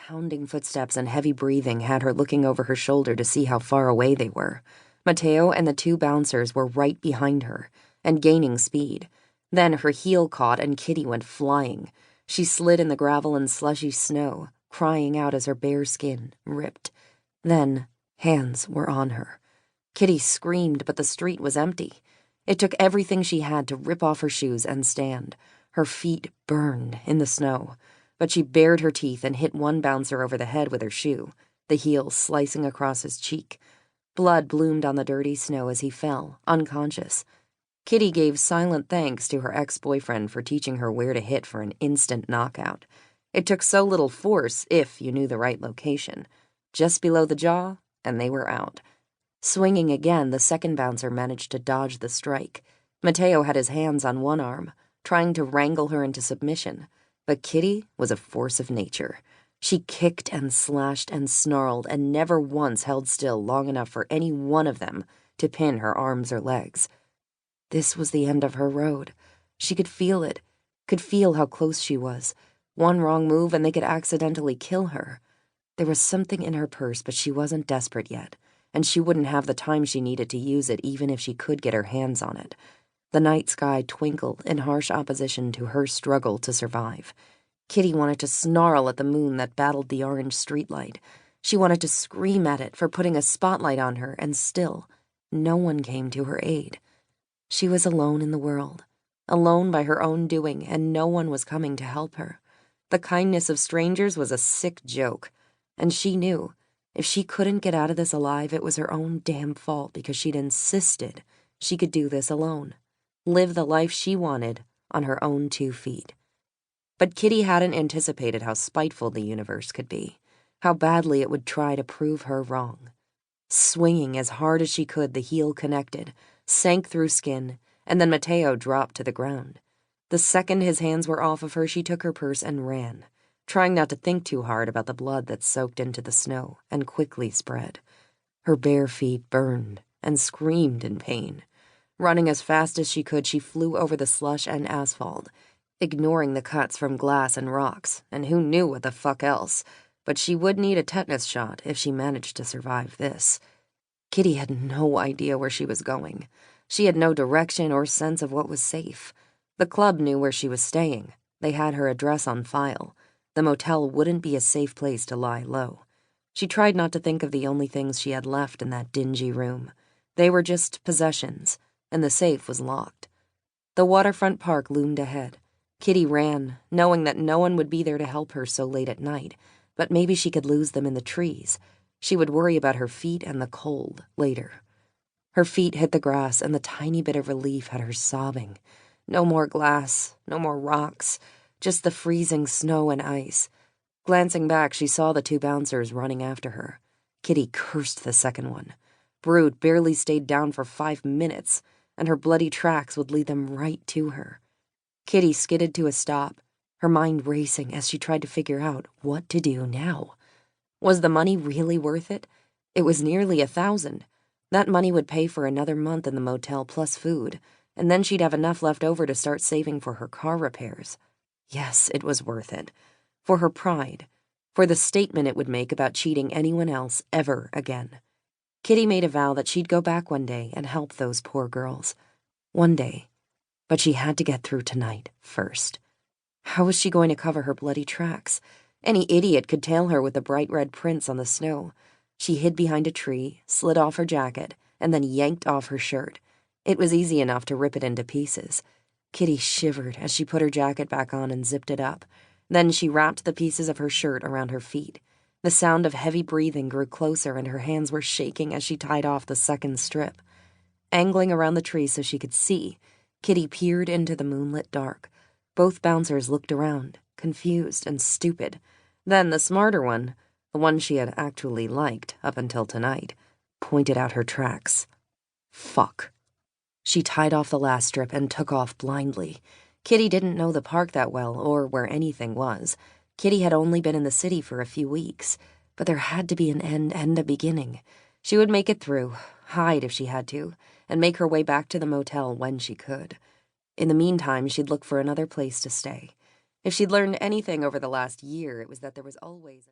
Pounding footsteps and heavy breathing had her looking over her shoulder to see how far away they were. Mateo and the two bouncers were right behind her, and gaining speed. Then her heel caught and Kitty went flying. She slid in the gravel and slushy snow, crying out as her bare skin ripped. Then hands were on her. Kitty screamed, but the street was empty. It took everything she had to rip off her shoes and stand. Her feet burned in the snow, but she bared her teeth and hit one bouncer over the head with her shoe, the heel slicing across his cheek. Blood bloomed on the dirty snow as he fell, unconscious. Kitty gave silent thanks to her ex-boyfriend for teaching her where to hit for an instant knockout. It took so little force if you knew the right location. Just below the jaw, and they were out. Swinging again, the second bouncer managed to dodge the strike. Mateo had his hands on one arm, trying to wrangle her into submission. But Kitty was a force of nature. She kicked and slashed and snarled and never once held still long enough for any one of them to pin her arms or legs. This was the end of her road. She could feel it, could feel how close she was. One wrong move and they could accidentally kill her. There was something in her purse, but she wasn't desperate yet, and she wouldn't have the time she needed to use it even if she could get her hands on it. The night sky twinkled in harsh opposition to her struggle to survive. Kitty wanted to snarl at the moon that battled the orange streetlight. She wanted to scream at it for putting a spotlight on her, and still, no one came to her aid. She was alone in the world, alone by her own doing, and no one was coming to help her. The kindness of strangers was a sick joke, and she knew if she couldn't get out of this alive, it was her own damn fault because she'd insisted she could do this alone. Live the life she wanted on her own 2 feet. But Kitty hadn't anticipated how spiteful the universe could be, how badly it would try to prove her wrong. Swinging as hard as she could, the heel connected, sank through skin, and then Mateo dropped to the ground. The second his hands were off of her, she took her purse and ran, trying not to think too hard about the blood that soaked into the snow and quickly spread. Her bare feet burned and screamed in pain. Running as fast as she could, she flew over the slush and asphalt, ignoring the cuts from glass and rocks, and who knew what the fuck else, but she would need a tetanus shot if she managed to survive this. Kitty had no idea where she was going. She had no direction or sense of what was safe. The club knew where she was staying. They had her address on file. The motel wouldn't be a safe place to lie low. She tried not to think of the only things she had left in that dingy room. They were just possessions, and the safe was locked. The waterfront park loomed ahead. Kitty ran, knowing that no one would be there to help her so late at night, but maybe she could lose them in the trees. She would worry about her feet and the cold later. Her feet hit the grass, and the tiny bit of relief had her sobbing. No more glass, no more rocks, just the freezing snow and ice. Glancing back, she saw the 2 bouncers running after her. Kitty cursed the second one. Brood barely stayed down for 5 minutes, and her bloody tracks would lead them right to her. Kitty skidded to a stop, her mind racing as she tried to figure out what to do now. Was the money really worth it? It was nearly $1,000. That money would pay for another month in the motel plus food, and then she'd have enough left over to start saving for her car repairs. Yes, it was worth it. For her pride. For the statement it would make about cheating anyone else ever again. Kitty made a vow that she'd go back one day and help those poor girls. One day. But she had to get through tonight first. How was she going to cover her bloody tracks? Any idiot could tail her with the bright red prints on the snow. She hid behind a tree, slid off her jacket, and then yanked off her shirt. It was easy enough to rip it into pieces. Kitty shivered as she put her jacket back on and zipped it up. Then she wrapped the pieces of her shirt around her feet. The sound of heavy breathing grew closer, and her hands were shaking as she tied off the second strip. Angling around the tree so she could see, Kitty peered into the moonlit dark. Both bouncers looked around, confused and stupid. Then the smarter one, the one she had actually liked up until tonight, pointed out her tracks. Fuck. She tied off the last strip and took off blindly. Kitty didn't know the park that well or where anything was. Kitty had only been in the city for a few weeks, but there had to be an end and a beginning. She would make it through, hide if she had to, and make her way back to the motel when she could. In the meantime, she'd look for another place to stay. If she'd learned anything over the last year, it was that there was always